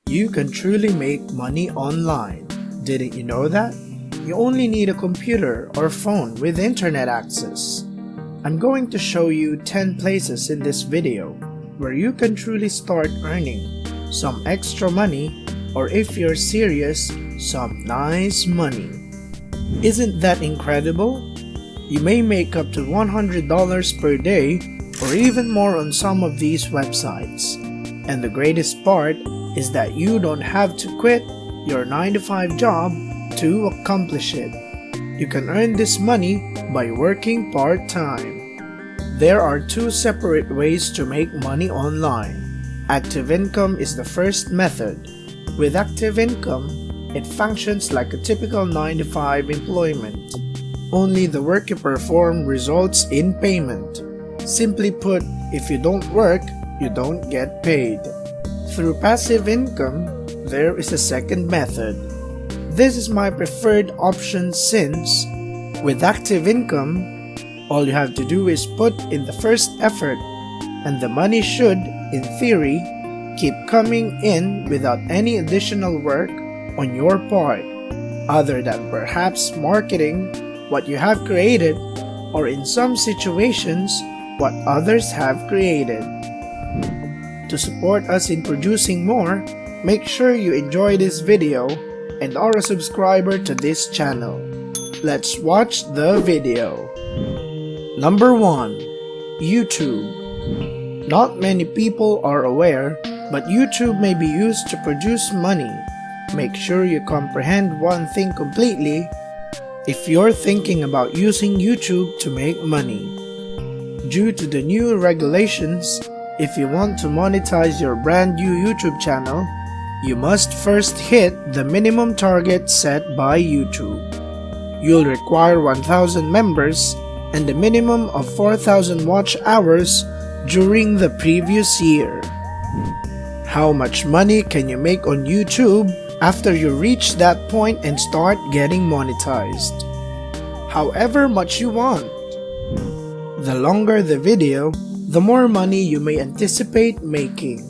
You can truly make money online. Didn't you know that? You only need a computer or phone with internet access. I'm going to show you 10 places in this video where you can truly start earning some extra money, or if you're serious, some nice money. Isn't that incredible? You may make up to $100 per day or even more on some of these websites. And the greatest part is that you don't have to quit your 9-to-5 job to accomplish it. You can earn this money by working part-time. There are two separate ways to make money online. Active income is the first method. With active income, it functions like a typical 9-to-5 employment. Only the work you perform results in payment. Simply put, if you don't work, you don't get paid. Through passive income, there is a second method. This is my preferred option since, with active income, all you have to do is put in the first effort, and the money should, in theory, keep coming in without any additional work on your part, other than perhaps marketing what you have created, or in some situations, what others have created. To support us in producing more, make sure you enjoy this video and are a subscriber to this channel. Let's watch the video. Number 1. YouTube. Not many people are aware, but YouTube may be used to produce money. Make sure you comprehend one thing completely if you're thinking about using YouTube to make money. Due to the new regulations, if you want to monetize your brand new YouTube channel, you must first hit the minimum target set by YouTube. You'll require 1,000 members and a minimum of 4,000 watch hours during the previous year. How much money can you make on YouTube after you reach that point and start getting monetized? However much you want. The longer the video, the more money you may anticipate making.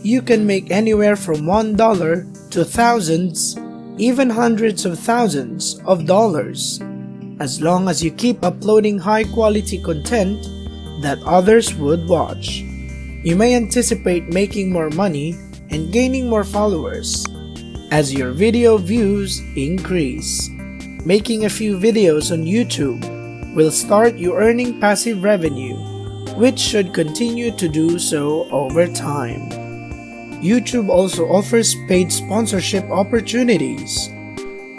You can make anywhere from $1 to thousands, even hundreds of thousands of dollars, as long as you keep uploading high-quality content that others would watch. You may anticipate making more money and gaining more followers as your video views increase. Making a few videos on YouTube will start you earning passive revenue, which should continue to do so over time. YouTube also offers paid sponsorship opportunities,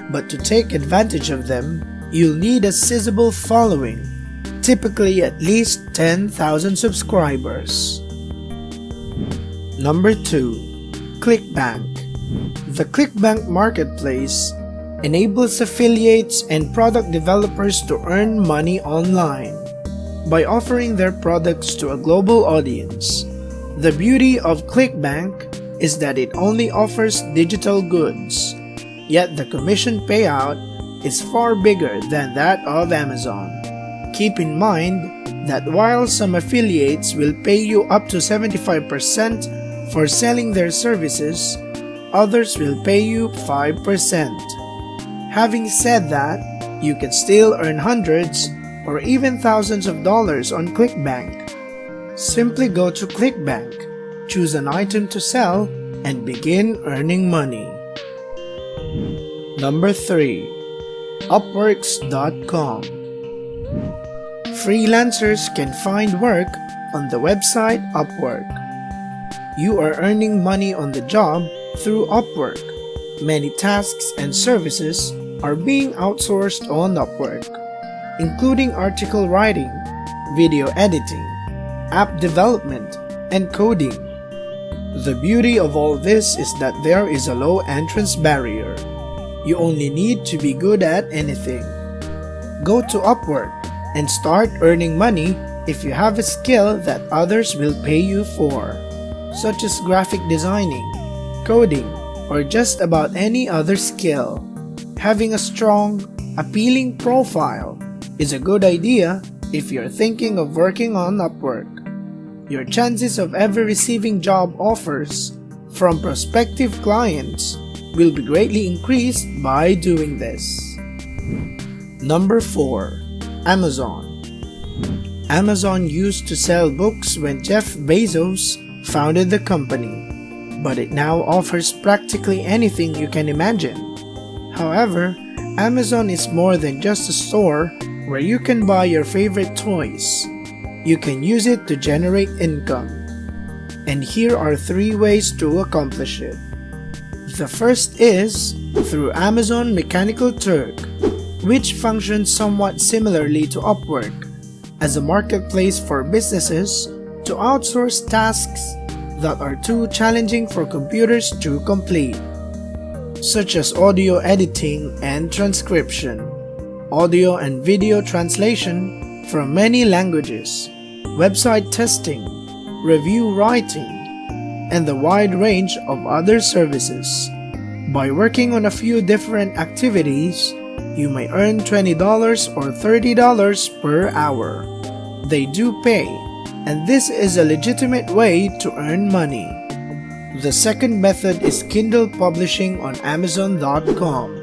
but to take advantage of them, you'll need a sizable following, typically at least 10,000 subscribers. Number 2. ClickBank. The ClickBank marketplace enables affiliates and product developers to earn money online by offering their products to a global audience. The beauty of ClickBank is that it only offers digital goods, yet the commission payout is far bigger than that of Amazon. Keep in mind that while some affiliates will pay you up to 75% for selling their services, others will pay you 5%. Having said that, you can still earn hundreds or even thousands of dollars on ClickBank. Simply go to ClickBank, choose an item to sell, and begin earning money. Number 3. Upworks.com. Freelancers can find work on the website Upwork. You are earning money on the job through Upwork. Many tasks and services are being outsourced on Upwork, including article writing, video editing, app development, and coding. The beauty of all this is that there is a low entrance barrier. You only need to be good at anything. Go to Upwork and start earning money if you have a skill that others will pay you for, such as graphic designing, coding, or just about any other skill. Having a strong, appealing profile is a good idea if you're thinking of working on Upwork. Your chances of ever receiving job offers from prospective clients will be greatly increased by doing this. Number 4. Amazon. Amazon used to sell books when Jeff Bezos founded the company, but it now offers practically anything you can imagine. However, Amazon is more than just a store where you can buy your favorite toys. You can use it to generate income. And here are 3 ways to accomplish it. The first is through Amazon Mechanical Turk, which functions somewhat similarly to Upwork, as a marketplace for businesses to outsource tasks that are too challenging for computers to complete, such as audio editing and transcription, audio and video translation from many languages, website testing, review writing, and the wide range of other services. By working on a few different activities, you may earn $20 or $30 per hour. They do pay, and this is a legitimate way to earn money. The second method is Kindle publishing on Amazon.com.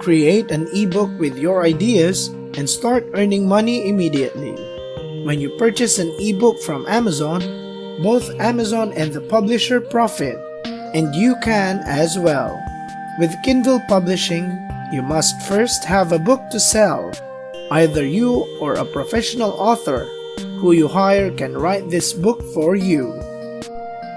Create an ebook with your ideas and start earning money immediately. When you purchase an ebook from Amazon, both Amazon and the publisher profit, and you can as well. With Kindle publishing, you must first have a book to sell. Either you or a professional author who you hire can write this book for you.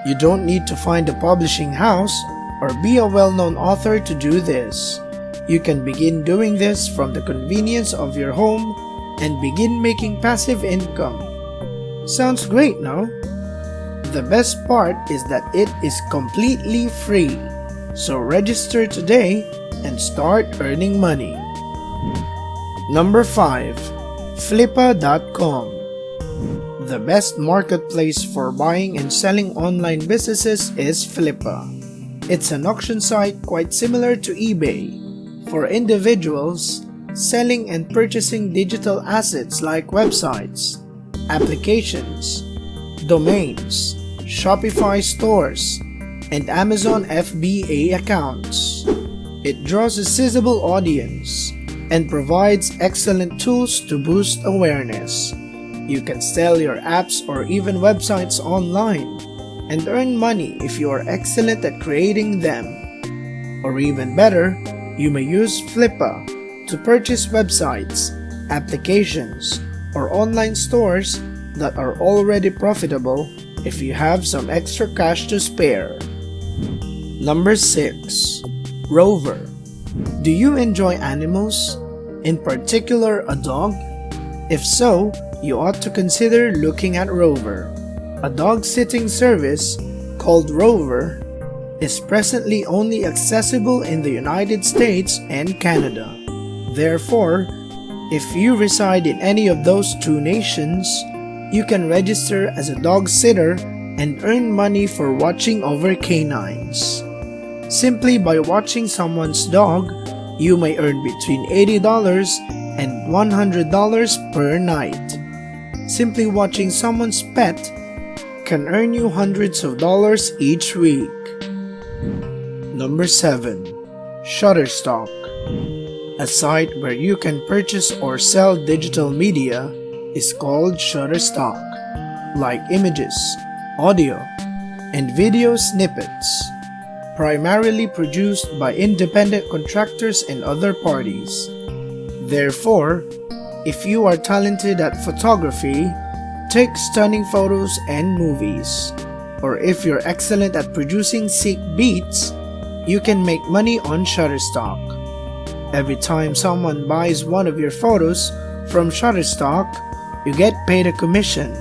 You don't need to find a publishing house or be a well-known author to do this. You can begin doing this from the convenience of your home and begin making passive income. Sounds great, no? The best part is that it is completely free. So register today and start earning money. Number 5. Flippa.com. The best marketplace for buying and selling online businesses is Flippa. It's an auction site quite similar to eBay for individuals selling and purchasing digital assets like websites, applications, domains, Shopify stores, and Amazon FBA accounts. It draws a sizable audience and provides excellent tools to boost awareness. You can sell your apps or even websites online and earn money if you are excellent at creating them. Or even better, you may use Flippa to purchase websites, applications, or online stores that are already profitable if you have some extra cash to spare. Number 6. Rover. Do you enjoy animals? In particular, a dog? If so, you ought to consider looking at Rover. A dog-sitting service called Rover is presently only accessible in the United States and Canada. Therefore, if you reside in any of those 2 nations, you can register as a dog sitter and earn money for watching over canines. Simply by watching someone's dog, you may earn between $80 and $100 per night. Simply watching someone's pet can earn you hundreds of dollars each week. Number 7. Shutterstock. A site where you can purchase or sell digital media is called Shutterstock, like images, audio, and video snippets, primarily produced by independent contractors and other parties. Therefore, if you are talented at photography, take stunning photos and movies. Or if you're excellent at producing sick beats, you can make money on Shutterstock. Every time someone buys one of your photos from Shutterstock, you get paid a commission,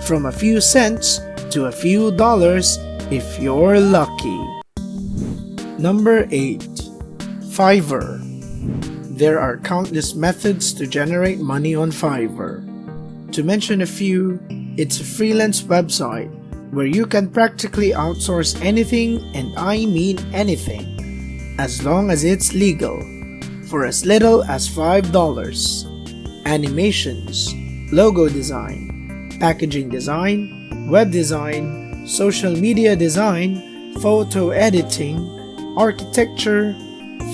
from a few cents to a few dollars if you're lucky. Number 8. Fiverr. There are countless methods to generate money on Fiverr. To mention a few, it's a freelance website where you can practically outsource anything, and I mean anything, as long as it's legal, for as little as $5. Animations, logo design, packaging design, web design, social media design, photo editing, architecture,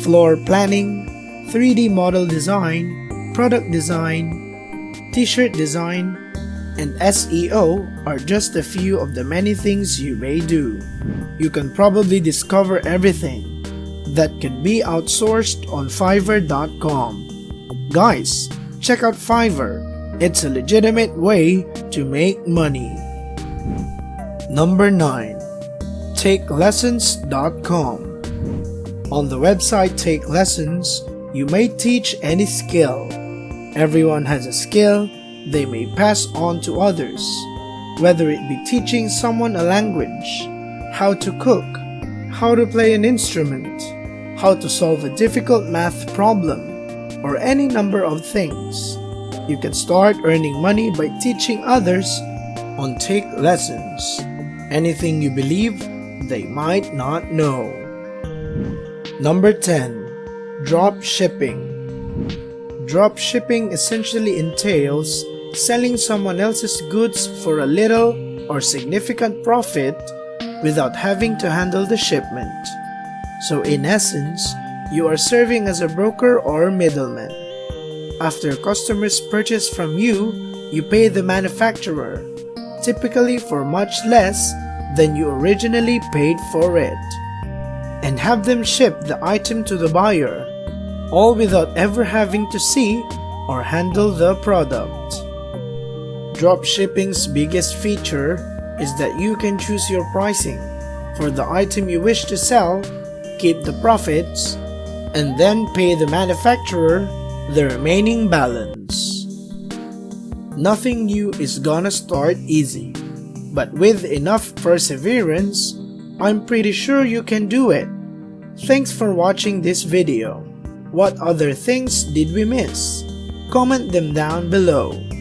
floor planning, 3D model design, product design, t-shirt design, and SEO are just a few of the many things you may do. You can probably discover everything that can be outsourced on Fiverr.com. Guys, check out Fiverr. It's a legitimate way to make money. Number 9. TakeLessons.com. On the website Take Lessons, you may teach any skill. Everyone has a skill they may pass on to others, whether it be teaching someone a language, how to cook, how to play an instrument, how to solve a difficult math problem, or any number of things. You can start earning money by teaching others on Take Lessons anything you believe they might not know. Number 10. Drop shipping. Drop shipping essentially entails selling someone else's goods for a little or significant profit without having to handle the shipment. So in essence, you are serving as a broker or middleman. After customers purchase from you, you pay the manufacturer, typically for much less than you originally paid for it, and have them ship the item to the buyer, all without ever having to see or handle the product. Dropshipping's biggest feature is that you can choose your pricing for the item you wish to sell, keep the profits, and then pay the manufacturer the remaining balance. Nothing new is gonna start easy, but with enough perseverance, I'm pretty sure you can do it. Thanks for watching this video. What other things did we miss? Comment them down below.